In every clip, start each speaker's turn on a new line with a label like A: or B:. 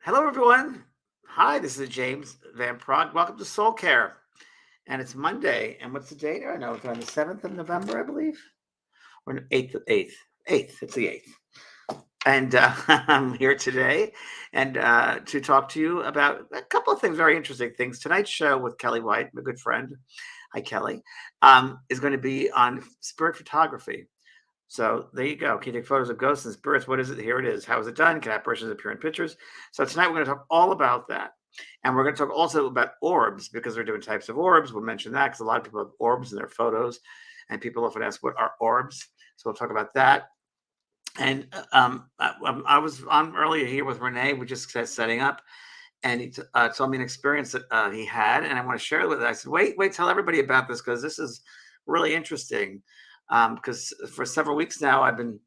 A: Hello, everyone. Hi, this is James Van Prague. Welcome to SoulCARE. And it's Monday. And what's the date? I know it's on the 7th of November, I believe. Or 8th, 8th. 8th. It's the 8th. And I'm here today and to talk to you about a couple of things, very interesting things. Tonight's show with Kelly White, my good friend. Hi, Kelly. Is going to be on spirit photography. So there you go. Can you take photos of ghosts and spirits? What is it? Here it is. How is it done? Can apparitions appear in pictures? So tonight we're going to talk all about that. And we're going to talk also about orbs because there are different types of orbs. We'll mention that because a lot of people have orbs in their photos. And people often ask, what are orbs? So we'll talk about that. And I was on earlier here with Renee. We just setting up. And he told me an experience that he had. And I want to share it with it. I said, wait, tell everybody about this because this is really interesting. Because for several weeks now, I've been,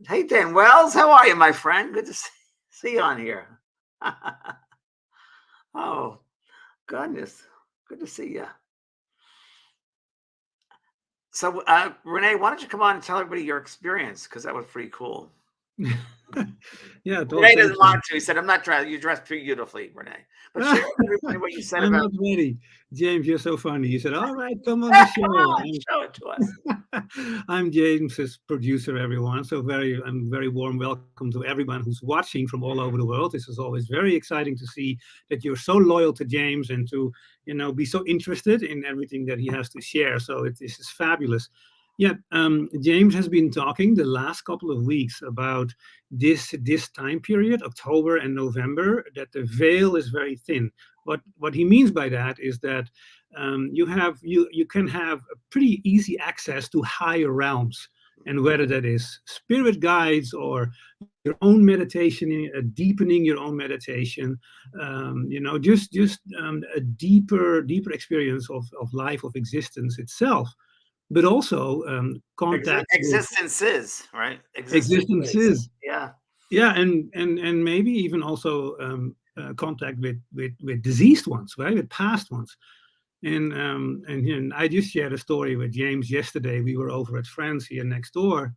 A: hey, Dan Wells, how are you, my friend? Good to see you on here. Oh, goodness. Good to see you. So, Renee, why don't you come on and tell everybody your experience? Because that was pretty cool.
B: Yeah,
A: Renee doesn't want to. He said, I'm not dressed. You dressed beautifully, Renee. But share with everybody what you said
B: I'm
A: about.
B: not ready. James, you're so funny. You said, all right, come on the show.
A: Come on, show it to us.
B: I'm James's producer, everyone. So I'm very warm welcome to everyone who's watching from all over the world. This is always very exciting to see that you're so loyal to James and to, be so interested in everything that he has to share. So this is fabulous. Yeah, James has been talking the last couple of weeks about this time period, October and November, that the veil is very thin. What he means by that is that you can have a pretty easy access to higher realms, and whether that is spirit guides or your own meditation, deepening your own meditation, just a deeper experience of life, of existence itself, but also contact
A: Existences, right?
B: existences.
A: Yeah.
B: Yeah, and maybe even also contact with deceased ones, right? With past ones. And I just shared a story with James yesterday. We were over at friends here next door,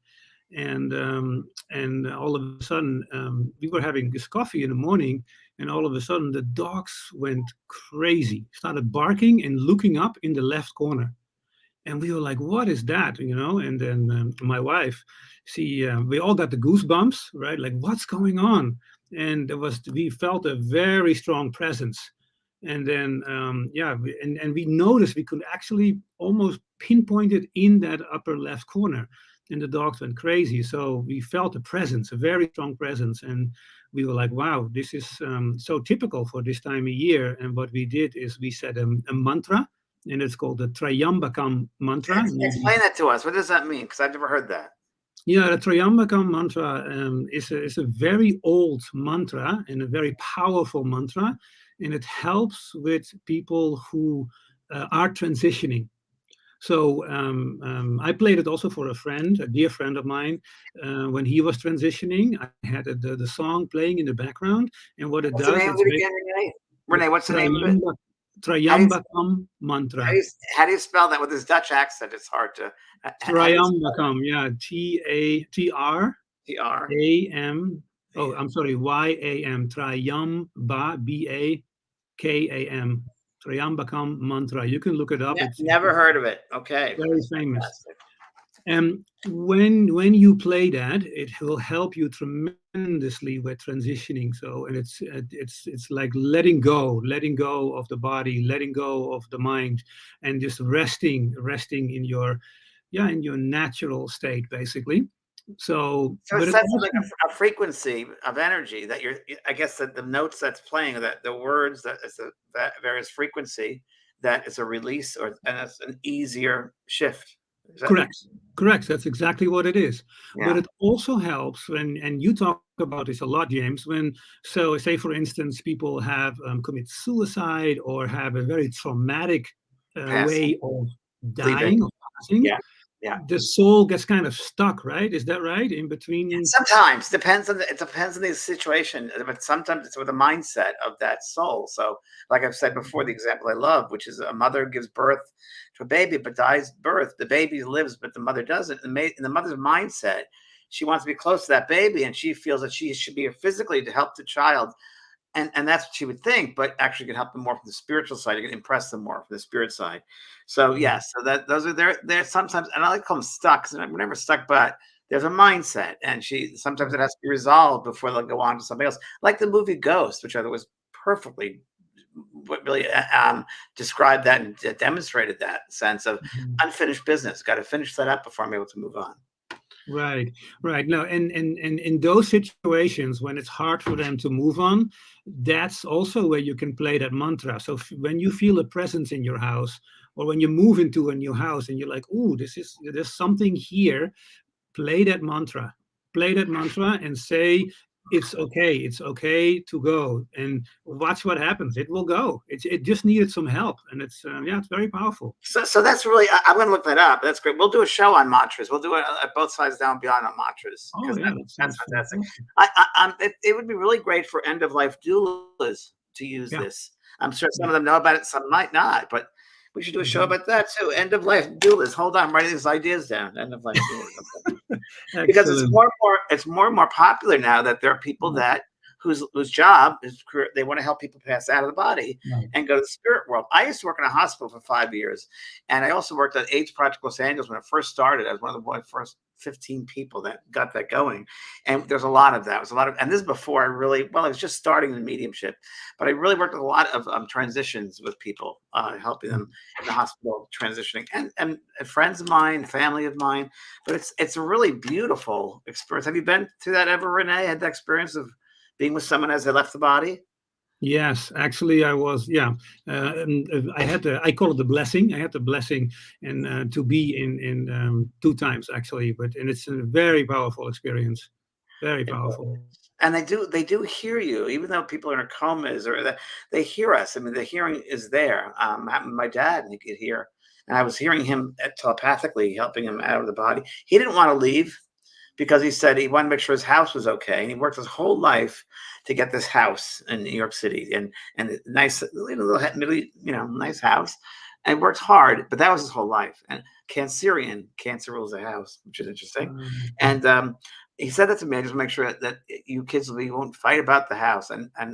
B: and all of a sudden we were having this coffee in the morning, and all of a sudden the dogs went crazy, started barking and looking up in the left corner. And we were like, what is that, and then my wife, we all got the goosebumps, right? Like, what's going on? And we felt a very strong presence. And then and we noticed we could actually almost pinpoint it in that upper left corner, and the dogs went crazy. So we felt a presence, a very strong presence. And we were like, wow, this is so typical for this time of year. And what we did is we said a mantra, and it's called the Trayambakam mantra.
A: Explain that to us. What does that mean? Because I've never heard that.
B: Yeah, the Trayambakam mantra is a very old mantra and a very powerful mantra, and it helps with people who are transitioning. So I played it also for a friend, a dear friend of mine, when he was transitioning. I had the song playing in the background, and what it
A: What's
B: does,
A: the name of it again, Renee? Renee, what's the name of it?
B: Trayambakam mantra.
A: How do you spell that with this Dutch accent? It's hard to.
B: Trayambakam, yeah,
A: TR.
B: TRAM. Oh, I'm sorry, YAM. Trayamba, BAKAM. Trayambakam mantra. You can look it up.
A: It's never heard of it. Okay.
B: Very famous. And when you play that, it will help you tremendously with transitioning. So, and it's like letting go of the body, letting go of the mind, and just resting in your natural state, basically. So
A: it sets like a frequency of energy that I guess that the notes that's playing, that the words, that is that various frequency, that is a release, and it's an easier shift.
B: Correct. That's exactly what it is. Yeah. But it also helps and you talk about this a lot, James, so say, for instance, people have commit suicide or have a very traumatic way of dying or passing.
A: Yeah.
B: The soul gets kind of stuck, right? Is that right? In between?
A: Sometimes it depends on the situation, but sometimes it's with the mindset of that soul. So, like I've said before, the example I love, which is a mother gives birth to a baby, but dies birth. The baby lives, but the mother doesn't. In the mother's mindset, she wants to be close to that baby, and she feels that she should be here physically to help the child and that's what she would think, but actually can help them more from the spiritual side. You can impress them more from the spirit side. So yeah, so that those are they're sometimes, and I like to call them stuck because we're never stuck, but there's a mindset, and sometimes it has to be resolved before they'll go on to something else. Like the movie Ghost, which I thought was perfectly what really described that and demonstrated that sense of unfinished business. Got to finish that up before I'm able to move on.
B: Right, right. No, and in those situations when it's hard for them to move on, that's also where you can play that mantra. So when you feel a presence in your house, or when you move into a new house and you're like, "Ooh, there's something here," play that mantra. Play that mantra and say, it's okay to go, and watch what happens. It will go. It just needed some help, and it's very powerful.
A: So that's really, I'm going to look that up. That's great. We'll do a show on mantras. We'll do it at Both Sides Down Beyond on mantras.
B: Oh yeah,
A: That's fantastic. It would be really great for end of life doulas to use this. I'm sure some of them know about it, some might not, but we should do a show about that too. End of life doulas. Hold on, I'm writing these ideas down. End of life doulas. Because it's more and more popular now that there are people that whose job is they want to help people pass out of the body and go to the spirit world. I used to work in a hospital for 5 years, and I also worked at AIDS Project Los Angeles when it first started. I was one of the first 15 people that got that going, and there's a lot of that. It was a lot of, and this is before I was just starting in mediumship, but I really worked with a lot of transitions with people, helping them in the hospital transitioning, and friends of mine, family of mine. But it's a really beautiful experience. Have you been through that ever, Renee? Had that experience of being with someone as they left the body?
B: Yes, actually, I was. I call it the blessing. I had the blessing and to be in 2 times actually, and it's a very powerful experience. Very powerful.
A: And they do hear you, even though people are in comas or they hear us. I mean, the hearing is there. Happened to my dad, and he could hear, and I was hearing him telepathically, helping him out of the body. He didn't want to leave because he said he wanted to make sure his house was okay, and he worked his whole life to get this house in New York City, and nice, nice house, and worked hard, but that was his whole life. And cancer rules the house, which is interesting. And he said that to me. I just want to make sure that you kids won't fight about the house. And I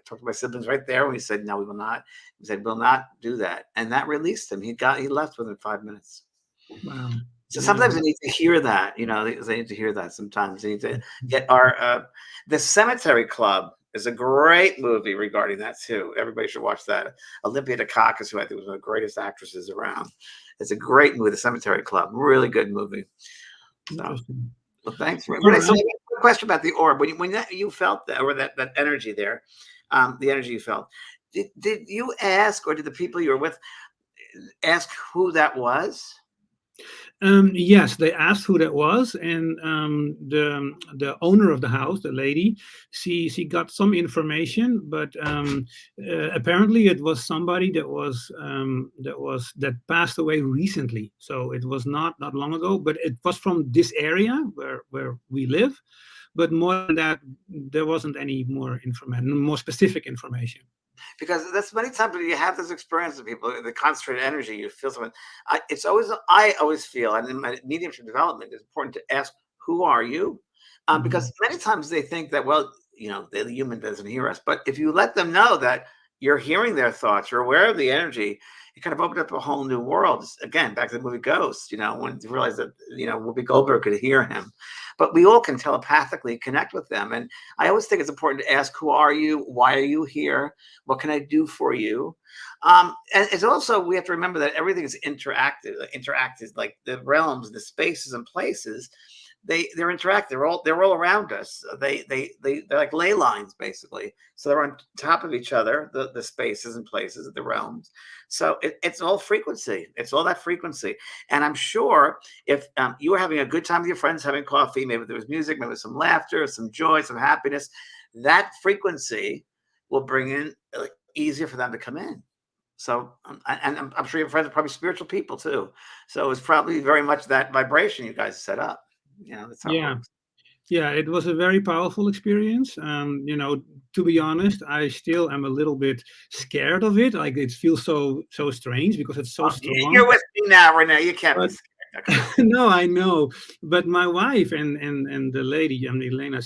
A: talked to my siblings right there when he said, no, we will not. He said, we'll not do that. And that released him. He left within 5 minutes.
B: Wow.
A: So sometimes they need to hear that, they need to hear that sometimes. They need to get The Cemetery Club is a great movie regarding that too. Everybody should watch that. Olympia Dukakis, who I think was one of the greatest actresses around. It's a great movie, The Cemetery Club. Really good movie. So, well, thanks. So a question about the orb. When you felt that, or that energy there, the energy you felt, did you ask, or did the people you were with ask who that was?
B: Yes, they asked who that was, and the owner of the house, the lady, she got some information, but apparently it was somebody that passed away recently. So it was not long ago, but it was from this area where we live. But more than that, there wasn't any more information, more specific information.
A: Because that's many times when you have this experience with people, the concentrated energy, you feel something. I always feel, and in my mediumship development, it's important to ask, who are you? Because many times they think that, well, the human doesn't hear us. But if you let them know that you're hearing their thoughts, you're aware of the energy, it kind of opened up a whole new world. Again, back to the movie Ghost, when you realize that, Whoopi Goldberg could hear him. But we all can telepathically connect with them. And I always think it's important to ask, who are you? Why are you here? What can I do for you? And it's also, we have to remember that everything is interactive, like the realms, the spaces and places. They're interactive. They're all around us. They're like ley lines, basically. So they're on top of each other, the spaces and places, the realms. So it's all frequency. It's all that frequency. And I'm sure if you were having a good time with your friends, having coffee, maybe there was music, maybe some laughter, some joy, some happiness, that frequency will bring in easier for them to come in. So, and I'm sure your friends are probably spiritual people too. So it's probably very much that vibration you guys set up. That's how it works.
B: Yeah, it was a very powerful experience. To be honest, I still am a little bit scared of it. Like, it feels so strange because it's so strong.
A: You're with me now, Renee. You can't be scared. Okay.
B: No, I know, but my wife and the lady, Elena,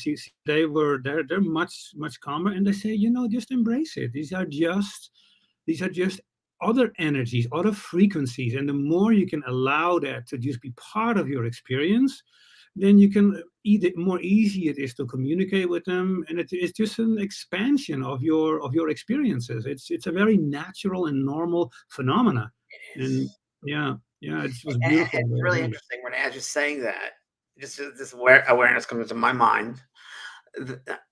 B: they're much calmer, and they say, just embrace it. These are just other energies, other frequencies, and the more you can allow that to just be part of your experience, then you can more easy it is to communicate with them, and it's just an expansion of your experiences. It's a very natural and normal phenomena,
A: It
B: and
A: is.
B: yeah, it was
A: And
B: beautiful
A: it's
B: way of
A: really
B: doing it.
A: interesting when as you're saying that, just this awareness comes into my mind.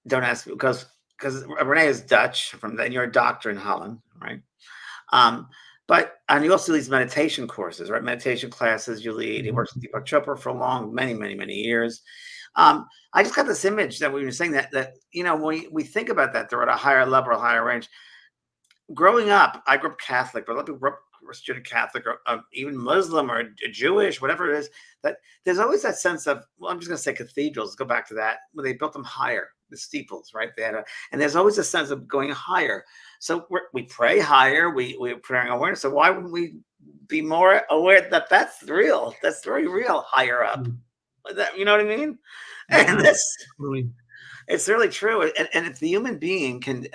A: Don't ask me because Renee is Dutch from, and you're a doctor in Holland, right? Um, but and you also do these meditation courses, right? Meditation classes you lead. He
B: Mhm.
A: works with Deepak Chopra for many years. I just got this image that when you're saying that when we think about that, they're at a higher level, a higher range. Growing up, I grew up Catholic, but a lot of people grew up student Catholic or even Muslim or Jewish, whatever it is, that there's always that sense of, well, I'm just going to say cathedrals, let's go back to that, where they built them higher, the steeples, right? And there's always a sense of going higher. So we pray higher, we're praying awareness. So why wouldn't we be more aware that that's real? That's very real, higher up.
B: Mm.
A: That, you know what I mean? And
B: Yeah,
A: this,
B: totally.
A: it's really true. And if the human being can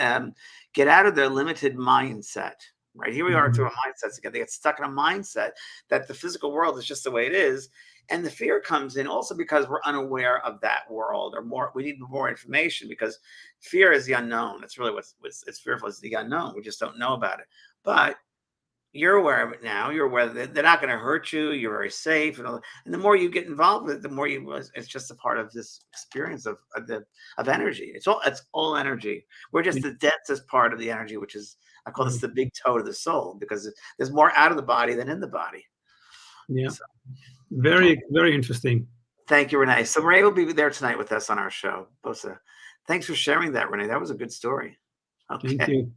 A: get out of their limited mindset, right? Here we are to
B: Mhm.
A: a mindset again. They get stuck in a mindset that the physical world is just the way it is. And the fear comes in also because we're unaware of that world, or more, we need more information, because fear is the unknown. It's really what's it's fearful is the unknown. We just don't know about it. But you're aware of it now. You're aware that they're not going to hurt you. You're very safe, and all that. And the more you get involved with it, the more you realize it's just a part of this experience of energy. It's all energy. We're just
B: Yeah,
A: the densest part of the energy, which is, I call this
B: right.
A: the big toe of the soul, because there's more out of the body than in the body.
B: Yeah,
A: So, well,
B: very, very interesting.
A: thank you, Renee. So Renee will be there tonight with us on our show. Bosa, thanks for sharing that, Renee. That was a good story.
B: Thank
A: Okay.
B: you.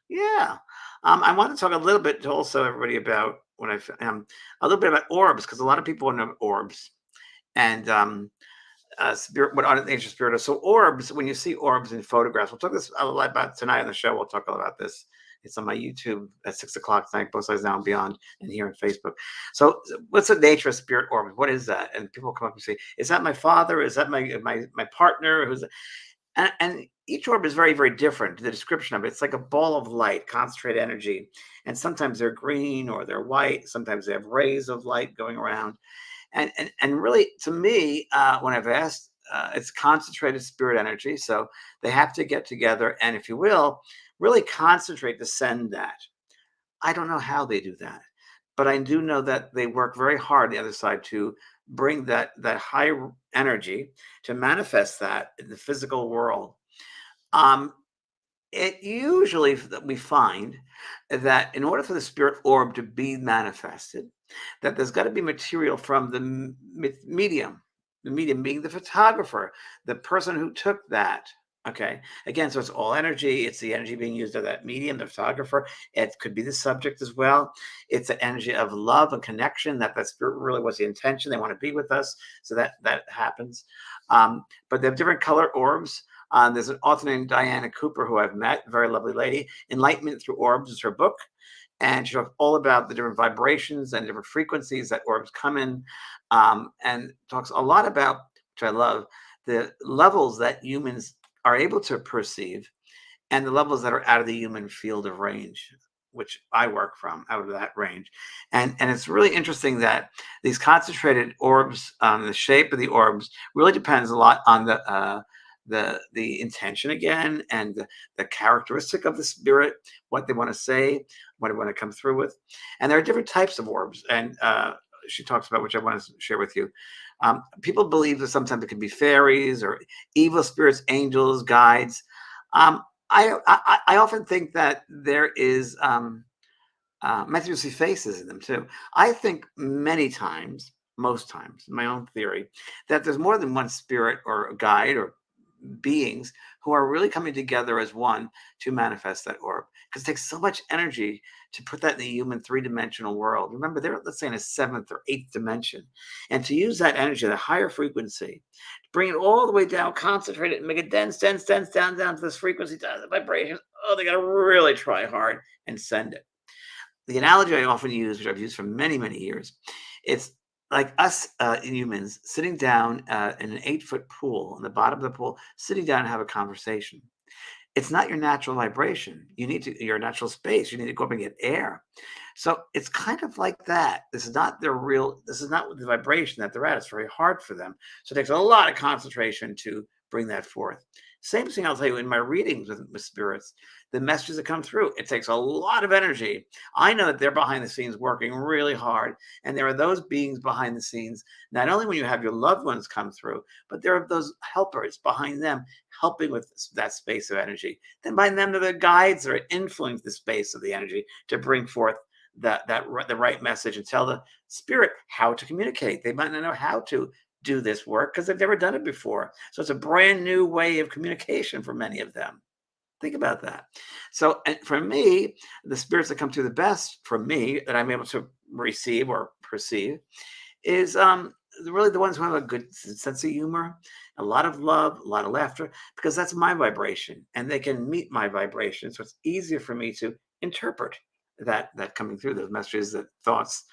A: Yeah. I want to talk a little bit to also everybody about a little bit about orbs, because a lot of people know orbs and spirit, what are ancient spirit is. So orbs, when you see orbs in photographs, we'll talk this a lot about tonight on the show. We'll talk a lot about this. It's on my YouTube at 6 o'clock tonight, both sides now and beyond, and here on Facebook. So what's the nature of spirit orbs? What is that? And people come up and say, is that my father? Is that my partner? And each orb is very, very different. The description of it, it's like a ball of light, concentrated energy. And sometimes they're green or they're white. Sometimes they have rays of light going around. And really, to me, when I've asked, it's concentrated spirit energy. So they have to get together and, if you will, really concentrate to send that. I don't know how they do that, but I do know that they work very hard on the other side to bring that high energy to manifest that in the physical world. Um, it usually we find that in order for the spirit orb to be manifested, that there's got to be material from the medium, the medium being the photographer, the person who took that. Okay. Again, so it's all energy. It's the energy being used of that medium, the photographer. It could be the subject as well. It's the energy of love and connection, that spirit really was the intention. They want to be with us. So that happens. But they have different color orbs. There's an author named Diana Cooper who I've met, very lovely lady. Enlightenment Through Orbs is her book. And she talks all about the different vibrations and different frequencies that orbs come in, and talks a lot about, which I love, the levels that humans are able to perceive and the levels that are out of the human field of range, which I work from out of that range. And it's really interesting that these concentrated orbs, the shape of the orbs really depends a lot on the intention again, and the characteristic of the spirit, what they want to say, what they want to come through with. And there are different types of orbs. And she talks about, which I want to share with you. People believe that sometimes it can be fairies or evil spirits, angels, guides. Um, I often think that there is meant to see faces in them too. I think many times, most times, my own theory, that there's more than one spirit or a guide or beings who are really coming together as one to manifest that orb. Because it takes so much energy to put that in the human three-dimensional world. Remember, they're, let's say, in a seventh or eighth dimension. And to use that energy, the higher frequency, to bring it all the way down, concentrate it, and make it dense, down to this frequency, down to the vibration. Oh, they got to really try hard and send it. The analogy I often use, which I've used for many, many years, it's like us humans sitting down in an 8-foot pool, in the bottom of the pool, sitting down and have a conversation. It's not your natural vibration. You need to your natural space. You need to go up and get air. So it's kind of like that. This is not their real, this is not the vibration that they're at. It's very hard for them. So it takes a lot of concentration to bring that forth. Same thing I'll tell you in my readings with spirits, the messages that come through, it takes a lot of energy. I know that they're behind the scenes working really hard. And there are those beings behind the scenes, not only when you have your loved ones come through, but there are those helpers behind them helping with that space of energy. Then behind them are the guides that influence the space of the energy to bring forth the right message and tell the spirit how to communicate. They might not know how to do this work because they've never done it before. So it's a brand new way of communication for many of them. Think about that. So, and for me, the spirits that come through the best for me that I'm able to receive or perceive is really the ones who have a good sense of humor, a lot of love, a lot of laughter, because that's my vibration, and they can meet my vibration. So it's easier for me to interpret that coming through, those messages, that thoughts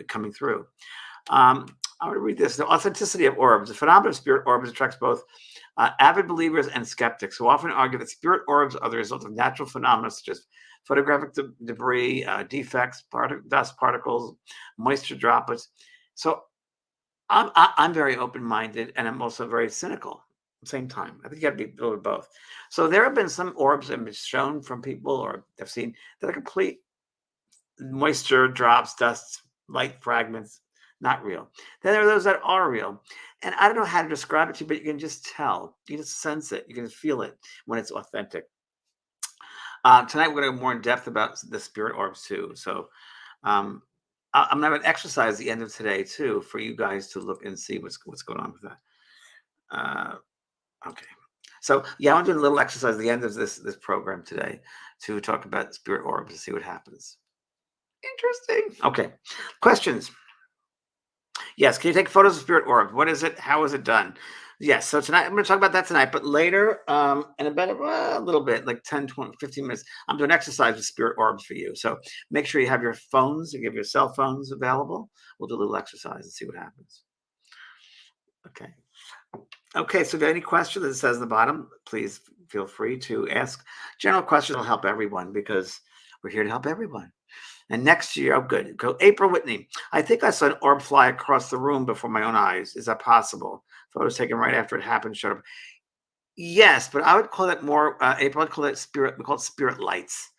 A: coming through. I'm going to read this. The authenticity of orbs. The phenomenon of spirit orbs attracts both avid believers and skeptics who often argue that spirit orbs are the result of natural phenomena such as photographic debris, defects, dust particles, moisture droplets. So I'm very open-minded, and I'm also very cynical at the same time. I think you got to be a little of both. So there have been some orbs that have been shown from people, or I've seen, that are complete moisture drops, dust, light fragments, not real. Then there are those that are real. And I don't know how to describe it to you, but you can just tell. You can just sense it. You can just feel it when it's authentic. Tonight, we're going to go more in depth about the spirit orbs, too. So I'm going to have an exercise at the end of today, too, for you guys to look and see what's going on with that. Okay. So, yeah, I'm doing a little exercise at the end of this program today to talk about spirit orbs and see what happens. Interesting. Okay. Questions? Yes. Can you take photos of spirit orbs? What is it? How is it done? Yes. So tonight, I'm going to talk about that tonight, but later, in about a little bit, like 10, 20, 15 minutes, I'm doing exercise with spirit orbs for you. So make sure you have your phones, you have your cell phones available. We'll do a little exercise and see what happens. Okay. Okay. So if you have any questions, it says at the bottom, please feel free to ask. General questions will help everyone because we're here to help everyone. And next year, oh, good. Go April Whitney. I think I saw an orb fly across the room before my own eyes. Is that possible? Photos taken right after it happened showed up. Yes, but I would call it more, April, I'd call it spirit. We call it spirit lights.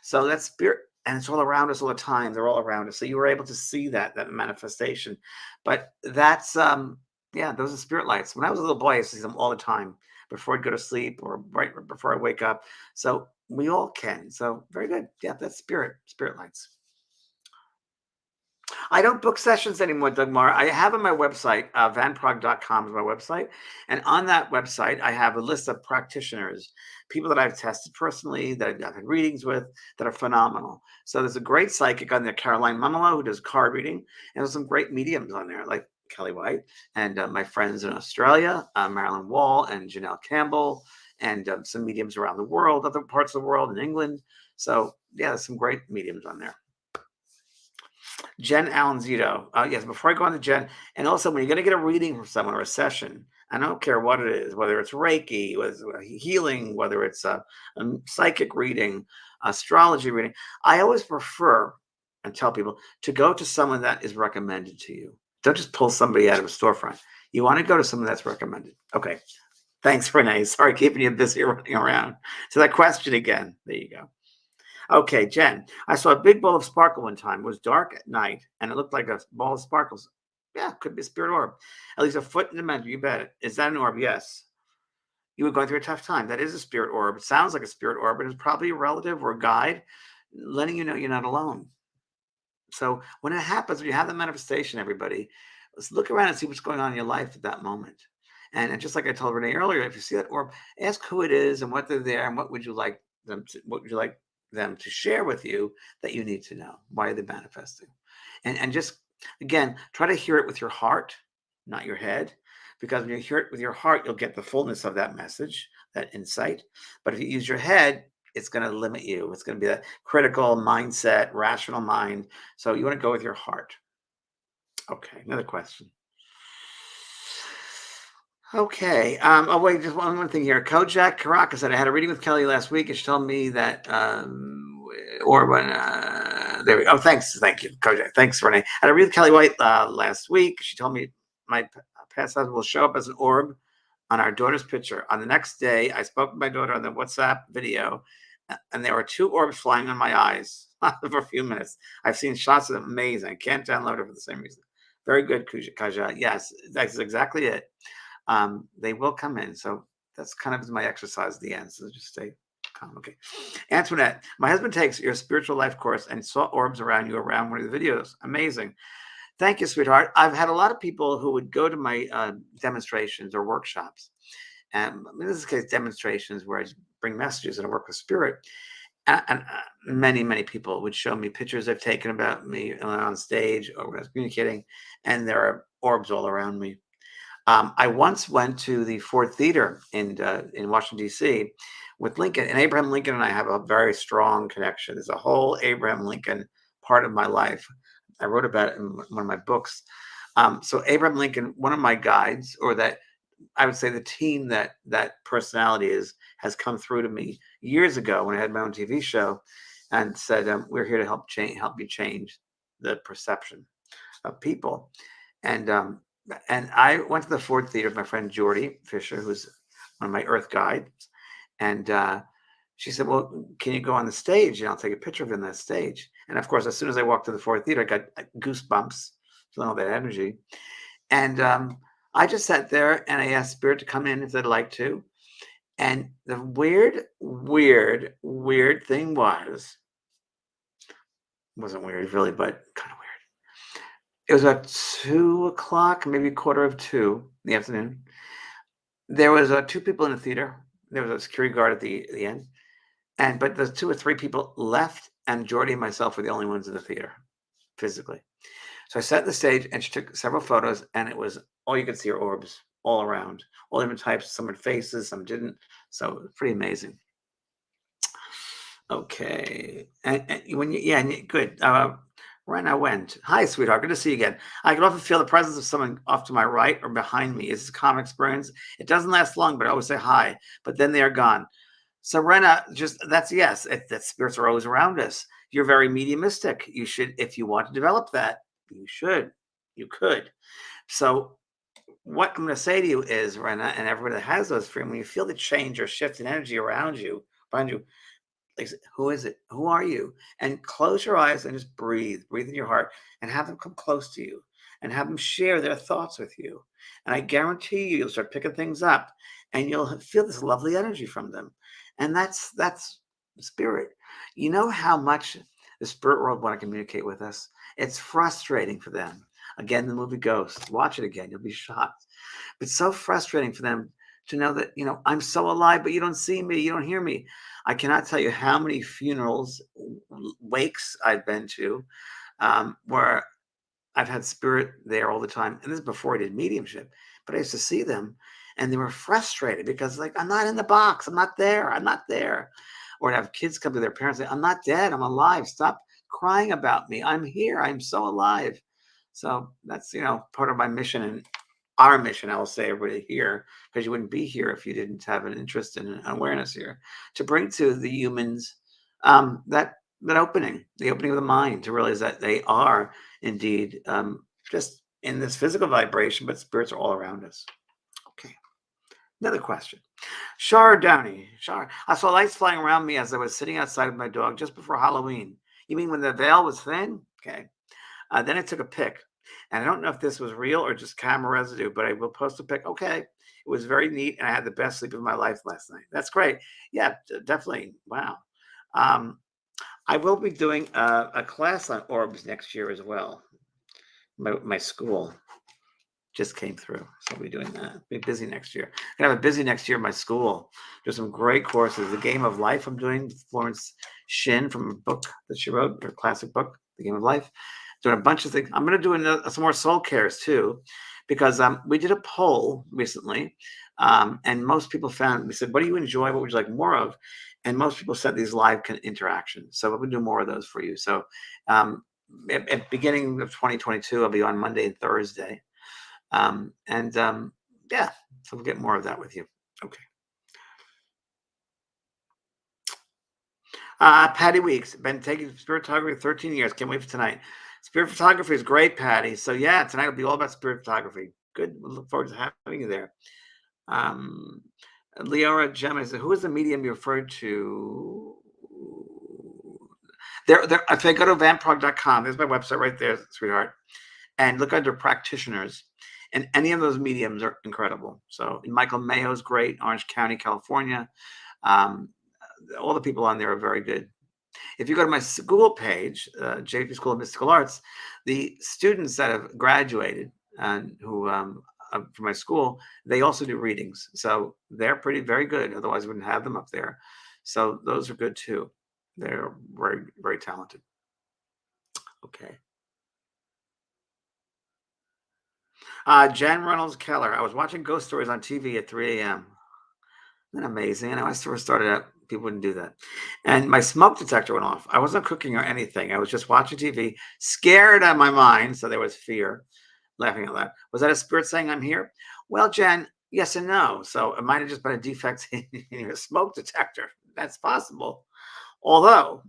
A: So that's spirit, and it's all around us all the time. They're all around us. So you were able to see that manifestation. But that's, yeah, those are spirit lights. When I was a little boy, I used to see them all the time before I'd go to sleep or right before I wake up. So we all can. So very good. Yeah, that's spirit lights. I don't book sessions anymore, Dagmar. I have on my website, vanprog.com is my website. And on that website, I have a list of practitioners, people that I've tested personally, that I've had readings with, that are phenomenal. So there's a great psychic on there, Caroline Mumolo, who does card reading. And there's some great mediums on there, like Kelly White, and my friends in Australia, Marilyn Wall and Janelle Campbell, and some mediums around the world, other parts of the world, in England. So yeah, there's some great mediums on there. Jen Allen Zito. Yes, before I go on to Jen, and also when you're going to get a reading from someone or a session, I don't care what it is, whether it's Reiki, whether it's healing, whether it's a psychic reading, astrology reading, I always prefer and tell people to go to someone that is recommended to you. Don't just pull somebody out of a storefront. You want to go to someone that's recommended. Okay. Thanks, Renee. Sorry, keeping you busy running around. So that question again. There you go. Okay, Jen, I saw a big ball of sparkle one time. It was dark at night, and it looked like a ball of sparkles. Yeah, could be a spirit orb. At least a foot in diameter, you bet it. Is that an orb? Yes. You were going through a tough time. That is a spirit orb. It sounds like a spirit orb, but it's probably a relative or a guide letting you know you're not alone. So when it happens, when you have the manifestation, everybody, let's look around and see what's going on in your life at that moment. And just like I told Renee earlier, if you see that orb, ask who it is and what they're there and what would you like them to share with you that you need to know. Why are they manifesting? And just, again, try to hear it with your heart, not your head, because when you hear it with your heart, you'll get the fullness of that message, that insight. But if you use your head, it's going to limit you. It's going to be that critical mindset, rational mind. So you want to go with your heart. Okay, another question. Okay. Oh wait, just one more thing here. Kojak Karaka said I had a reading with Kelly last week, and she told me that or when there we go. Oh, thank you, Kojak. Thanks, Renee. I had a reading with Kelly White last week. She told me my past husband will show up as an orb on our daughter's picture. On the next day, I spoke with my daughter on the WhatsApp video, and there were 2 orbs flying on my eyes for a few minutes. I've seen shots of them. Amazing. I can't download it for the same reason. Very good, Kaja. Yes, that's exactly it. They will come in. So that's kind of my exercise at the end. So just stay calm. Okay. Antoinette, my husband takes your spiritual life course and saw orbs around you around one of the videos. Amazing. Thank you, sweetheart. I've had a lot of people who would go to my demonstrations or workshops. And in this case, demonstrations where I bring messages and I work with spirit. And many people would show me pictures they've taken about me on stage or when I was communicating, and there are orbs all around me. I once went to the Ford Theater in Washington, D.C. with Lincoln, and Abraham Lincoln and I have a very strong connection. There's a whole Abraham Lincoln part of my life. I wrote about it in one of my books. So Abraham Lincoln, one of my guides, or that I would say the team that personality has come through to me years ago when I had my own TV show, and said, "We're here to help you change the perception of people." And I went to the Ford Theater with my friend Jordy Fisher, who's one of my Earth guides, and she said, "Well, can you go on the stage and I'll take a picture of you on that stage?" And of course, as soon as I walked to the Ford Theater, I got goosebumps, feeling all that energy. And I just sat there and I asked Spirit to come in if they'd like to. And the weird thing wasn't weird really, but kind of weird. It was about 2 o'clock, maybe 1:45 in the afternoon. There was 2 people in the theater. There was a security guard at the end. But the 2 or 3 people left, and Jordy and myself were the only ones in the theater, physically. So I sat on the stage, and she took several photos, and it was all you could see are orbs all around, all different types. Some had faces, some didn't. So it was pretty amazing. Okay, and good. Rena went. Hi, sweetheart. Good to see you again. I can often feel the presence of someone off to my right or behind me. Is this a common experience? It doesn't last long, but I always say hi. But then they are gone. So Rena, that's yes. That spirits are always around us. You're very mediumistic. You should, if you want to develop that, you should. You could. So what I'm going to say to you is, Rena, and everybody that has those feelings, when you feel the change or shift in energy around you, like, who is it? Who are you? And close your eyes and just breathe in your heart, and have them come close to you and have them share their thoughts with you. And I guarantee you'll start picking things up, and you'll feel this lovely energy from them. And that's spirit. You know how much the spirit world want to communicate with us? It's frustrating for them. Again, the movie Ghost. Watch it again. You'll be shocked. It's so frustrating for them to know that, I'm so alive, but you don't see me. You don't hear me. I cannot tell you how many funerals, wakes I've been to, where I've had spirit there all the time. And this is before I did mediumship, but I used to see them, and they were frustrated because, like, I'm not in the box. I'm not there. I'm not there. Or to have kids come to their parents and say, I'm not dead. I'm alive. Stop crying about me. I'm here. I'm so alive. So that's, part of my mission, and our mission, I will say, everybody here, because you wouldn't be here if you didn't have an interest and an awareness here, to bring to the humans that opening, the opening of the mind, to realize that they are indeed just in this physical vibration, but spirits are all around us. Okay. Another question. Shar Downey. Shar, I saw lights flying around me as I was sitting outside with my dog just before Halloween. You mean when the veil was thin? Okay. Then I took a pic. And I don't know if this was real or just camera residue, but I will post a pic. Okay. It was very neat, and I had the best sleep of my life last night. That's great. Yeah, definitely. Wow. I will be doing a class on orbs next year as well. My school just came through, so I'll be doing that. Be busy next year. I'm gonna have a busy next year in my school. There's some great courses. The Game of Life I'm doing with Florence Shin from a book that she wrote, her classic book, The Game of Life. Doing a bunch of things. I'm going to do some more SoulCAREs too, because we did a poll recently, and most people we said, what do you enjoy? What would you like more of? And most people said these live interactions. So we're going to do more of those for you. So at beginning of 2022, I'll be on Monday and Thursday. Yeah, so we'll get more of that with you. Okay. Patty Weeks, been taking spirit photography 13 years. Can't wait for tonight. Spirit photography is great, Patty. So yeah, tonight will be all about spirit photography. Good. We'll look forward to having you there. Leora Gemma said, who is the medium you referred to? There, if I go to vanprog.com, there's my website right there, sweetheart, and look under practitioners, and any of those mediums are incredible. So Michael Mayo's great, Orange County, California. All the people on there are very good. If you go to my school page, JP School of Mystical Arts, the students that have graduated and who from my school, they also do readings. So they're very good. Otherwise, we wouldn't have them up there. So those are good too. They're very, very talented. Okay. Jen Reynolds Keller. I was watching ghost stories on TV at 3 a.m. Isn't that amazing? And when I first started out, people wouldn't do that. And my smoke detector went off. I wasn't cooking or anything. I was just watching TV, scared out of my mind. So there was fear, laughing out loud. Was that a spirit saying I'm here? Well, Jen, yes and no. So it might have just been a defect in your smoke detector. That's possible. Although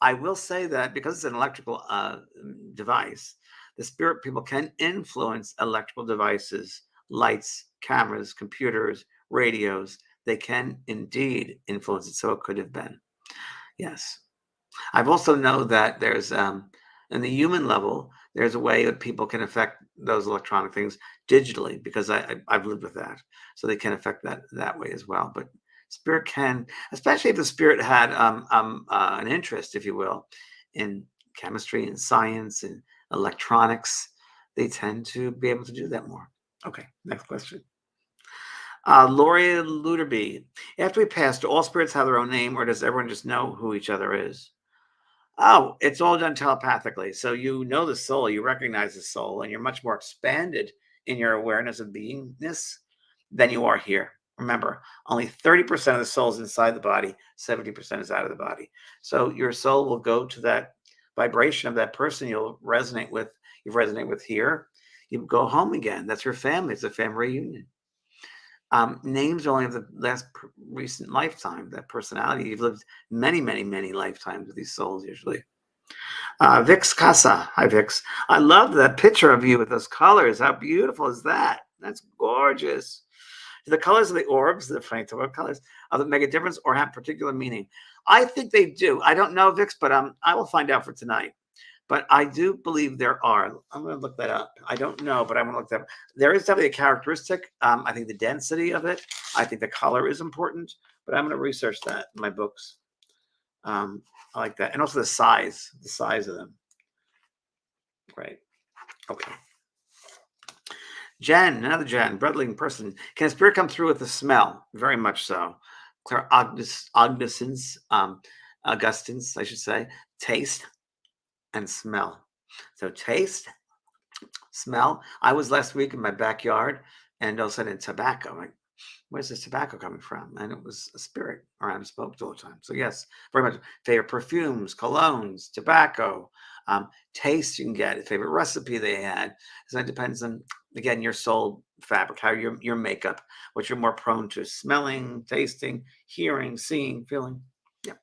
A: I will say that because it's an electrical device, the spirit people can influence electrical devices, lights, cameras, computers, radios. They can indeed influence it. So it could have been. Yes. I've also known that there's, in the human level, there's a way that people can affect those electronic things digitally, because I've lived with that. So they can affect that way as well. But spirit can, especially if the spirit had an interest, if you will, in chemistry and science and electronics, they tend to be able to do that more. Okay, next question. Lori Luderby. After we pass, do all spirits have their own name, or does everyone just know who each other is? Oh, it's all done telepathically. So you know the soul, you recognize the soul, and you're much more expanded in your awareness of beingness than you are here. Remember, only 30% of the soul is inside the body, 70% is out of the body. So your soul will go to that vibration of that person you'll resonate with. You resonate with here, you go home again. That's your family. It's a family reunion. Names are only of the last recent lifetime, that personality. You've lived many, many, many lifetimes with these souls usually. Vix Casa. Hi, Vix. I love that picture of you with those colors. How beautiful is that? That's gorgeous. Do the colors of the orbs, the funny colors, that make a difference or have particular meaning? I think they do. I don't know, Vix, but I will find out for tonight. But I do believe there are. I'm going to look that up. I don't know, but I'm going to look that up. There is definitely a characteristic. I think the density of it. I think the color is important, but I'm going to research that in my books. I like that. And also the size of them. Great. Okay. Jen, another Jen, Bredling person. Can a spirit come through with a smell? Very much so. Claire Augustine's, I should say, taste and smell. So taste, smell. I was last week in my backyard, and all of a sudden tobacco. I'm like, where's this tobacco coming from? And it was a spirit around, smoked all the time. So yes, very much. Favorite perfumes, colognes, tobacco, taste you can get, favorite recipe they had. So it depends on, again, your soul fabric, how your makeup, what you're more prone to: smelling, tasting, hearing, seeing, feeling. Yeah.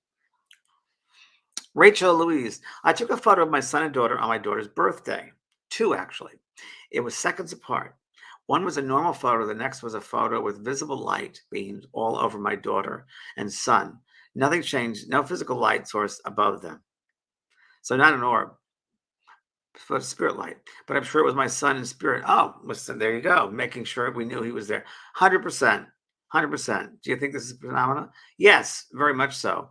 A: Rachel Louise. I took a photo of my son and daughter on my daughter's birthday. 2, actually. It was seconds apart. One was a normal photo. The next was a photo with visible light beams all over my daughter and son. Nothing changed. No physical light source above them. So not an orb, but spirit light. But I'm sure it was my son in spirit. Oh, listen, there you go. Making sure we knew he was there. 100%. 100%. Do you think this is a phenomenon? Yes, very much so.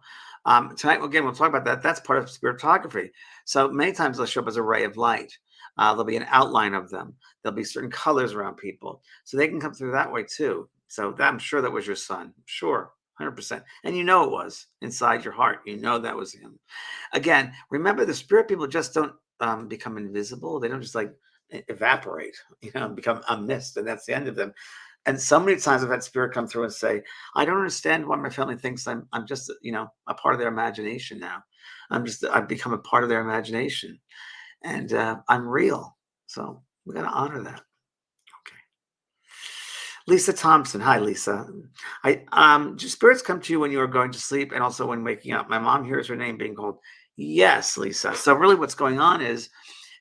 A: Tonight, again, we'll talk about that. That's part of spiritography. So many times they'll show up as a ray of light. There'll be an outline of them. There'll be certain colors around people. So they can come through that way too. So I'm sure that was your son. Sure, 100%. And you know it was inside your heart. You know that was him. Again, remember, the spirit people just don't become invisible. They don't just like evaporate, become a mist, and that's the end of them. And so many times I've had spirit come through and say, I don't understand why my family thinks I'm just, a part of their imagination now. I've become a part of their imagination. and I'm real. So we got to honor that. Okay. Lisa Thompson. Hi, Lisa. Do spirits come to you when you are going to sleep and also when waking up? My mom hears her name being called. Yes, Lisa. So really what's going on is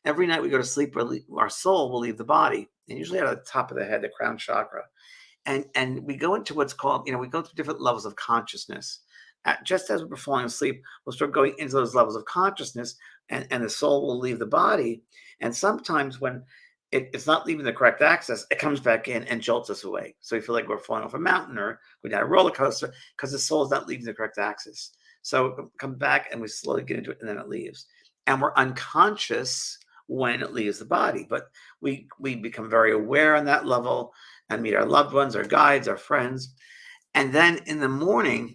A: every night we go to sleep, our soul will leave the body, and usually out of the top of the head, the crown chakra. And we go into what's called, we go through different levels of consciousness. Just as we're falling asleep, we'll start going into those levels of consciousness, and the soul will leave the body. And sometimes when it's not leaving the correct axis, it comes back in and jolts us away. So we feel like we're falling off a mountain or going down a roller coaster because the soul is not leaving the correct axis. So it comes back and we slowly get into it, and then it leaves. And we're unconscious when it leaves the body, but we become very aware on that level and meet our loved ones, our guides, our friends. And then in the morning,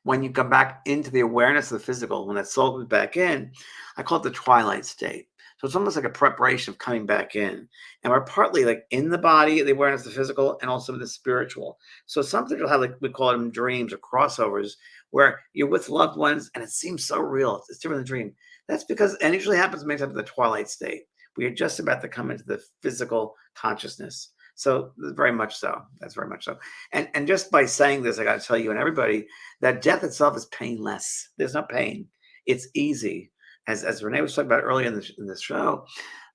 A: when you come back into the awareness of the physical, when that soul comes back in, I call it the twilight state. So it's almost like a preparation of coming back in. And we're partly like in the body, the awareness of the physical, and also the spiritual. So something you'll have, like we call them dreams or crossovers, where you're with loved ones and it seems so real. It's different than a dream. That's because, and it usually happens many times in the twilight state. We are just about to come into the physical consciousness. So very much so. That's very much so. And just by saying this, I got to tell you and everybody that death itself is painless. There's no pain. It's easy. As Renee was talking about earlier in the show,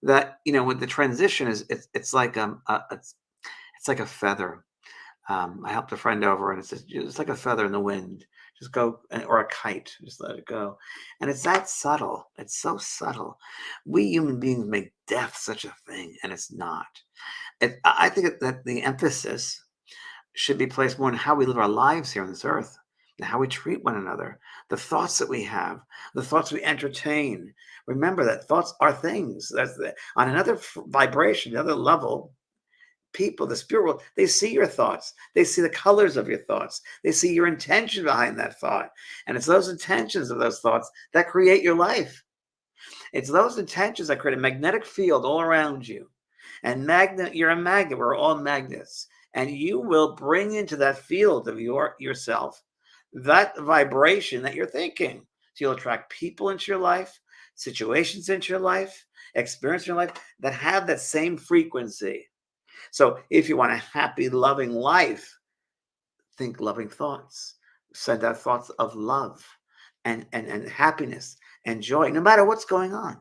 A: that with the transition it's like it's like a feather. I helped a friend over, and it's like a feather in the wind. Just go, or a kite, just let it go. And it's that subtle. It's so subtle. We human beings make death such a thing, and it's not. I think that the emphasis should be placed more on how we live our lives here on this earth, and how we treat one another, the thoughts that we have, the thoughts we entertain. Remember that thoughts are things. On another vibration, another level, people, the spirit world, they see your thoughts. They see the colors of your thoughts. They see your intention behind that thought. And it's those intentions of those thoughts that create your life. It's those intentions that create a magnetic field all around you. And you're a magnet. We're all magnets. And you will bring into that field of yourself that vibration that you're thinking. So you'll attract people into your life, situations into your life, experience in your life that have that same frequency. So if you want a happy, loving life, think loving thoughts. Send out thoughts of love and happiness and joy, no matter what's going on.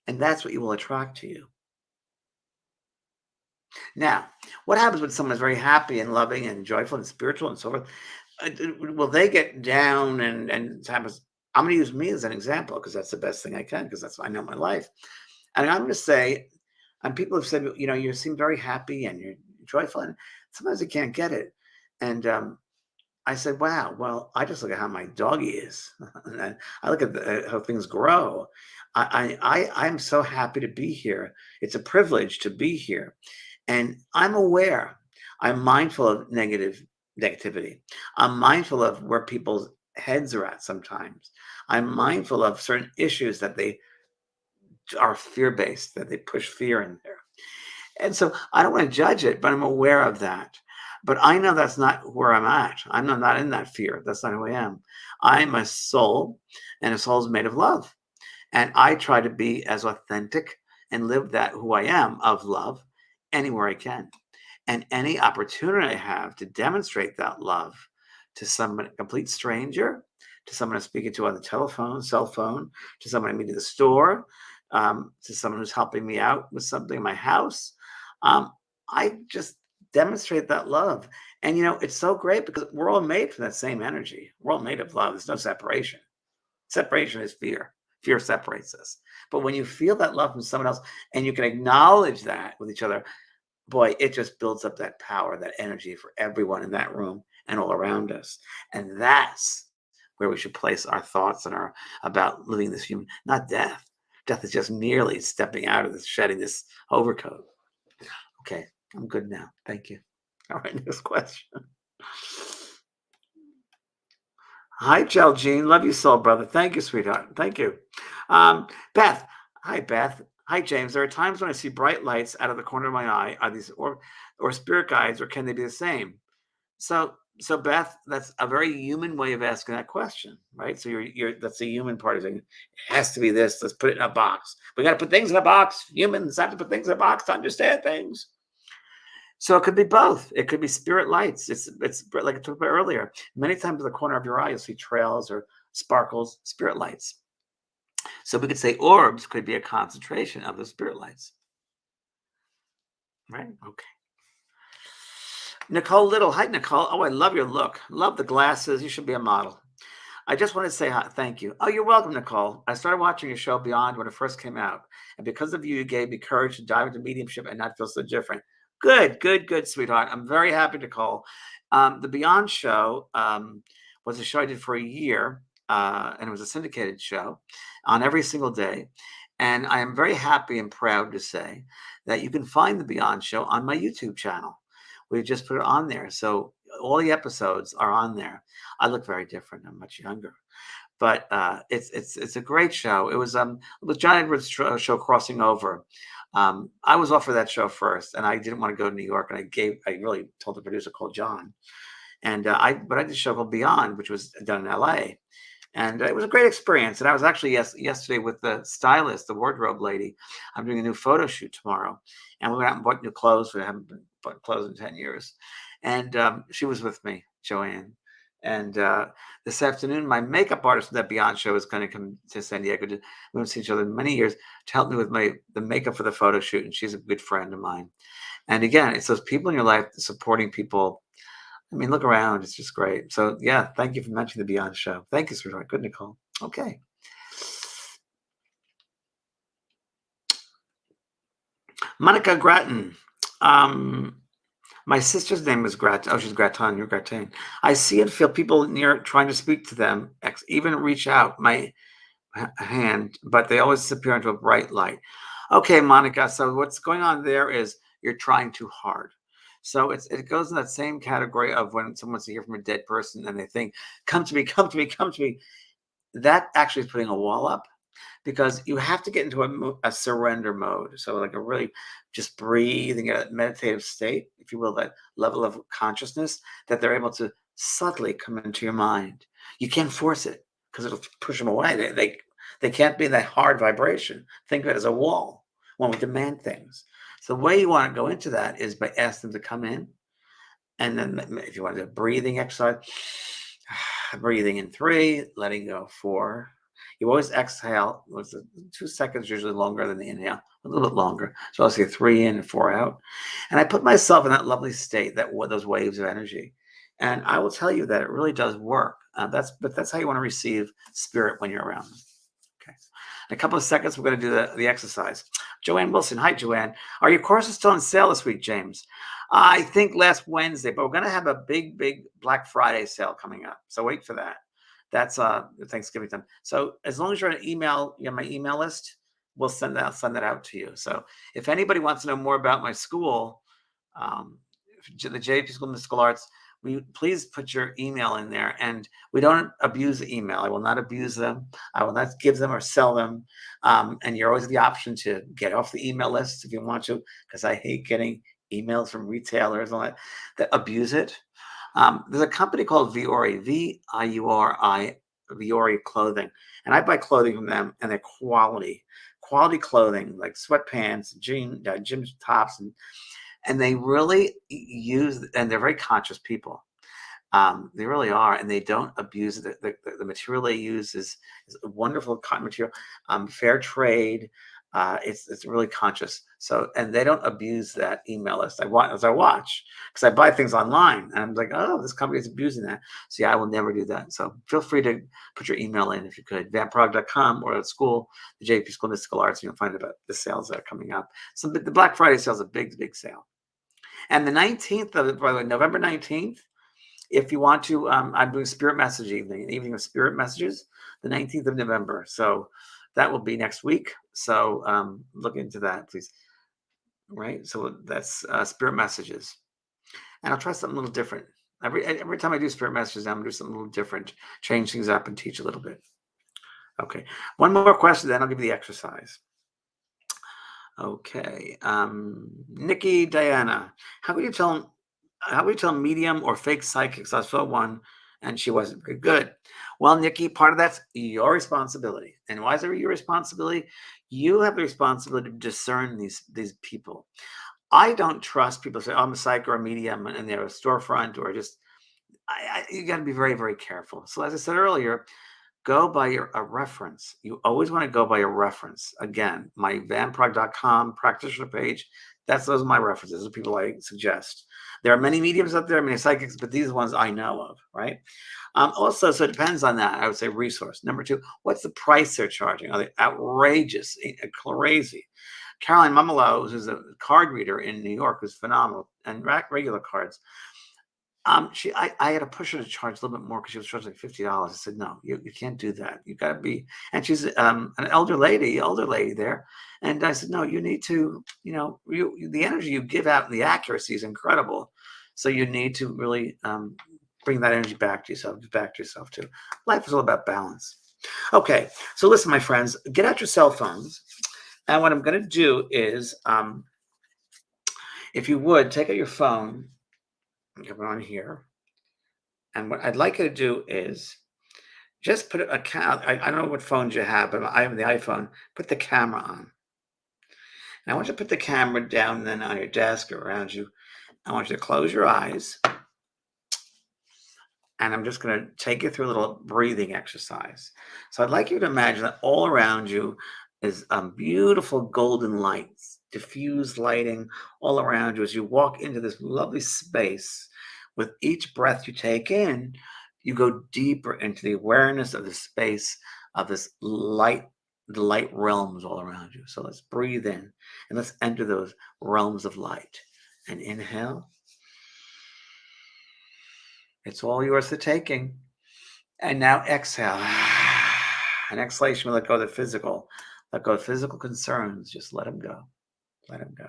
A: And that's what you will attract to you. Now, what happens when someone is very happy and loving and joyful and spiritual and so forth? Will they get down and happens? I'm going to use me as an example because that's the best thing I can, because that's what I know my life. And I'm going to say, and people have said, you seem very happy and you're joyful, and sometimes I can't get it. And I said, wow, well, I just look at how my doggy is. And I look at how things grow. I'm so happy to be here. It's a privilege to be here. And I'm aware. I'm mindful of negativity. I'm mindful of where people's heads are at sometimes. I'm mindful of certain issues that they are fear-based, that they push fear in there. And so I don't want to judge it, but I'm aware of that. But I know that's not where I'm at. I'm not in that fear. That's not who I am. I'm a soul, and a soul is made of love. And I try to be as authentic and live that who I am of love anywhere I can. And any opportunity I have to demonstrate that love to someone, a complete stranger, to someone I'm speaking to on the telephone, cell phone, to someone I meet at the store, to someone who's helping me out with something in my house, I just demonstrate that love. And it's so great because we're all made from that same energy. We're all made of love. There's no separation. Separation is fear. Fear separates us. But when you feel that love from someone else and you can acknowledge that with each other, boy, it just builds up that power, that energy for everyone in that room and all around us. And that's where we should place our thoughts and about living this human, not death. Death is just merely stepping out of this, shedding this overcoat. Okay, I'm good now. Thank you. All right, next question. Hi, Jean. Love you, soul brother. Thank you, sweetheart. Thank you. Beth. Hi, Beth. Hi, James. There are times when I see bright lights out of the corner of my eye. Are these or spirit guides, or can they be the same? So So Beth, that's a very human way of asking that question, right? So that's the human part of it. It has to be this. Let's put it in a box. We got to put things in a box. Humans have to put things in a box to understand things. So it could be both. It could be spirit lights. It's like I talked about earlier. Many times in the corner of your eye, you'll see trails or sparkles, spirit lights. So we could say orbs could be a concentration of the spirit lights. Right? Okay. Nicole Little. Hi, Nicole. Oh, I love your look. Love the glasses. You should be a model. I just want to say hi, thank you. Oh, you're welcome, Nicole. I started watching your show Beyond when it first came out. And because of you, you gave me courage to dive into mediumship and not feel so different. Good, good, good, sweetheart. I'm very happy, Nicole. The Beyond show was a show I did for a year, and it was a syndicated show on every single day. And I am very happy and proud to say that you can find the Beyond show on my YouTube channel. We just put it on there. So all the episodes are on there. I look very different. I'm much younger, but it's a great show. It was John Edwards' show Crossing Over. I was offered that show first, and I didn't want to go to New York, and I really told the producer, called John, and I did a show called Beyond, which was done in L.A. And it was a great experience. And I was actually yesterday with the stylist, the wardrobe lady. I'm doing a new photo shoot tomorrow. And we went out and bought new clothes. We haven't bought clothes in 10 years. And she was with me, Joanne. And this afternoon, my makeup artist for that Beyond show is going to come to San Diego. We haven't seen each other in many years, to help me with the makeup for the photo shoot. And she's a good friend of mine. And again, it's those people in your life supporting people. I mean, look around. It's just great. So, yeah, thank you for mentioning the Beyond show. Thank you, sweetheart. Good, Nicole. Okay. Monica Grattan. My sister's name is Grattan. Oh, she's Grattan. You're Grattan. I see and feel people near trying to speak to them, even reach out my hand, but they always disappear into a bright light. Okay, Monica. So what's going on there is you're trying too hard. So it goes in that same category of when someone wants to hear from a dead person and they think, come to me, come to me, come to me. That actually is putting a wall up, because you have to get into a surrender mode. So like a really just breathing, a meditative state, if you will, that level of consciousness that they're able to subtly come into your mind. You can't force it because it'll push them away. They can't be in that hard vibration. Think of it as a wall when we demand things. So the way you want to go into that is by asking them to come in. And then if you want to do a breathing exercise, breathing in 3, letting go 4. You always exhale. 2 seconds, usually longer than the inhale, a little bit longer. So I'll say 3 in and 4 out. And I put myself in that lovely state, those waves of energy. And I will tell you that it really does work. But that's how you want to receive spirit when you're around them. Okay. In a couple of seconds, we're going to do the exercise. Joanne Wilson. Hi, Joanne. Are your courses still on sale this week, James? I think last Wednesday, but we're going to have a big Black Friday sale coming up. So wait for that. That's Thanksgiving time. So as long as you're on email, you have my email list, we'll send that out to you. So if anybody wants to know more about my school, the JP School of Mystical Arts, please put your email in there. And we don't abuse the email. I will not abuse them. I will not give them or sell them. And you're always the option to get off the email list if you want to, because I hate getting emails from retailers and all that abuse it. There's a company called Viori, V-I-U-R-I, Viori Clothing. And I buy clothing from them, and they're quality clothing, like sweatpants, gym tops, and they really and they're very conscious people. They really are, and they don't abuse it. The material they use is a wonderful cotton material, fair trade. It's really conscious. So, and they don't abuse that email list. As I watch, because I buy things online, and I'm like, oh, this company is abusing that. So yeah, I will never do that. So feel free to put your email in if you could, vanprog.com, or at school, the JP School of Mystical Arts, and you'll find about the sales that are coming up. So the Black Friday sale is a big sale. And the 19th of, by the way, November 19th, if you want to, I'm doing Spirit Message evening of Spirit Messages, the 19th of November. So that will be next week. So look into that, please. Right. So that's Spirit Messages. And I'll try something a little different. Every time I do Spirit Messages, I'm going to do something a little different, change things up and teach a little bit. Okay. One more question, then I'll give you the exercise. Okay. Nikki Diana, how could you tell how we tell medium or fake psychics? I saw one and she wasn't very good. Well, Nikki, part of that's your responsibility. And why is it your responsibility? You have the responsibility to discern these people. I don't trust people say, oh, I'm a psychic or a medium and they're a storefront or just, you got to be very, very careful. So as I said earlier, go by a reference. You always want to go by a reference. Again, my vanprog.com practitioner page, those are my references. Those are people I suggest. There are many mediums out there, many psychics, but these are the ones I know of, right? Also, so it depends on that. I would say resource. Number two, what's the price they're charging? Are they outrageous, crazy? Caroline Mumolo, who's a card reader in New York, who's phenomenal, and regular cards. I had to push her to charge a little bit more because she was charging like $50. I said, no, you can't do that. You got to be, and she's an elder lady there. And I said, no, you need to, the energy you give out and the accuracy is incredible. So you need to really bring that energy back to yourself too. Life is all about balance. Okay, so listen, my friends, get out your cell phones. And what I'm going to do is, if you would, take out your phone, come on here. And what I'd like you to do is just put a camera. I don't know what phones you have, but I have the iPhone. Put the camera on. And I want you to put the camera down then on your desk or around you. I want you to close your eyes. And I'm just going to take you through a little breathing exercise. So I'd like you to imagine that all around you is beautiful golden lights, diffused lighting all around you as you walk into this lovely space. With each breath you take in, you go deeper into the awareness of the space of this light, the light realms all around you. So let's breathe in and let's enter those realms of light. And inhale. It's all yours to taking. And now exhale. An exhalation will let go of the physical. Let go of physical concerns. Just let them go. Let them go.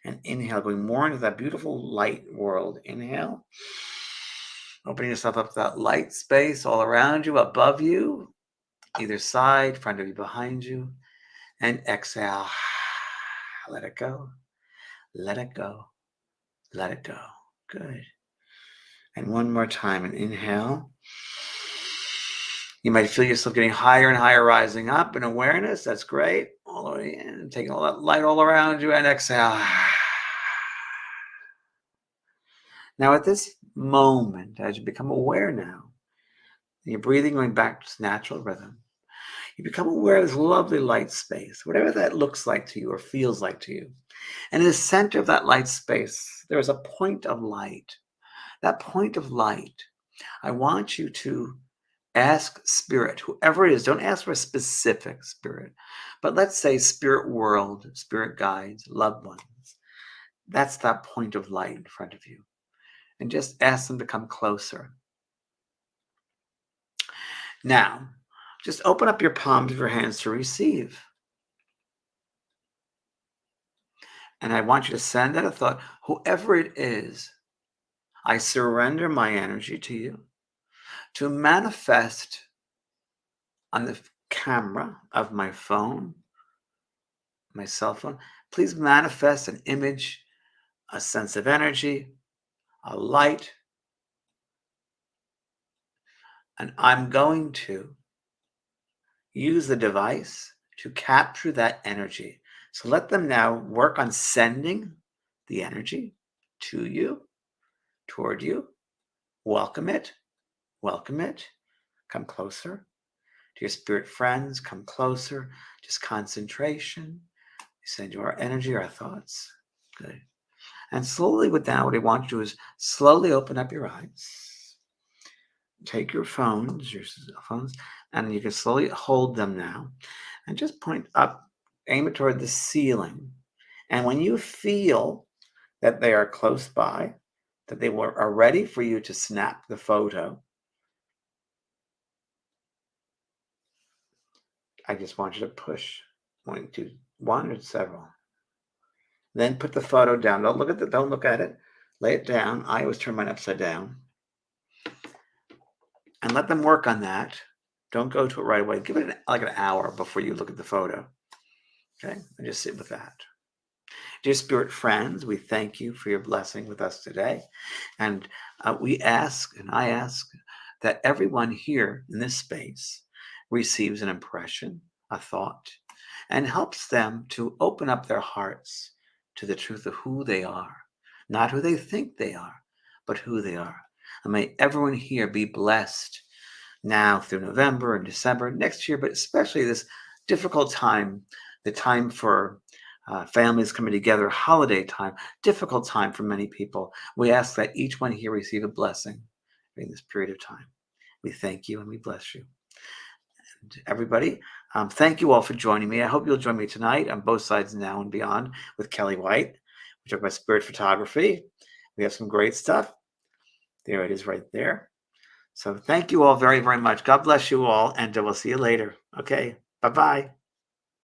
A: And inhale, going more into that beautiful light world. Inhale. Opening yourself up to that light space all around you, above you, either side, front of you, behind you. And exhale. Let it go. Let it go. Let it go. Good. And one more time. And inhale. You might feel yourself getting higher and higher, rising up in awareness. That's great. All the way in. Taking all that light all around you. And exhale. Now, at this moment, as you become aware now, your breathing going back to its natural rhythm, you become aware of this lovely light space, whatever that looks like to you or feels like to you. And in the center of that light space, there is a point of light. That point of light, I want you to ask spirit, whoever it is. Don't ask for a specific spirit, but let's say spirit world, spirit guides, loved ones. That's that point of light in front of you. And just ask them to come closer. Now, just open up your palms of your hands to receive. And I want you to send out a thought, whoever it is, I surrender my energy to you to manifest on the camera of my phone, my cell phone. Please manifest an image, a sense of energy, a light. And I'm going to use the device to capture that energy. So let them now work on sending the energy to you, toward you. Welcome it. Welcome it. Come closer. To your spirit friends, come closer. Just concentration. We send you our energy, our thoughts. Good. And slowly with that, what I want you to do is slowly open up your eyes. Take your phones, and you can slowly hold them now. And just point up, aim it toward the ceiling. And when you feel that they are close by, that they are ready for you to snap the photo, I just want you to push one or several. Then put the photo down. Don't look at it. Lay it down. I always turn mine upside down. And let them work on that. Don't go to it right away. Give it like an hour before you look at the photo. Okay? And just sit with that. Dear Spirit friends, we thank you for your blessing with us today. And we ask, and I ask, that everyone here in this space receives an impression, a thought, and helps them to open up their hearts to the truth of who they are, not who they think they are, but who they are. And may everyone here be blessed now through November and December next year, but especially this difficult time, the time for families coming together, holiday time, difficult time for many people. We ask that each one here receive a blessing during this period of time. We thank you and we bless you. And everybody, thank you all for joining me. I hope you'll join me tonight on Both Sides Now and Beyond with Kelly White. We talk about spirit photography. We have some great stuff. There it is right there. So thank you all very, very much. God bless you all, and we'll see you later. Okay, bye-bye.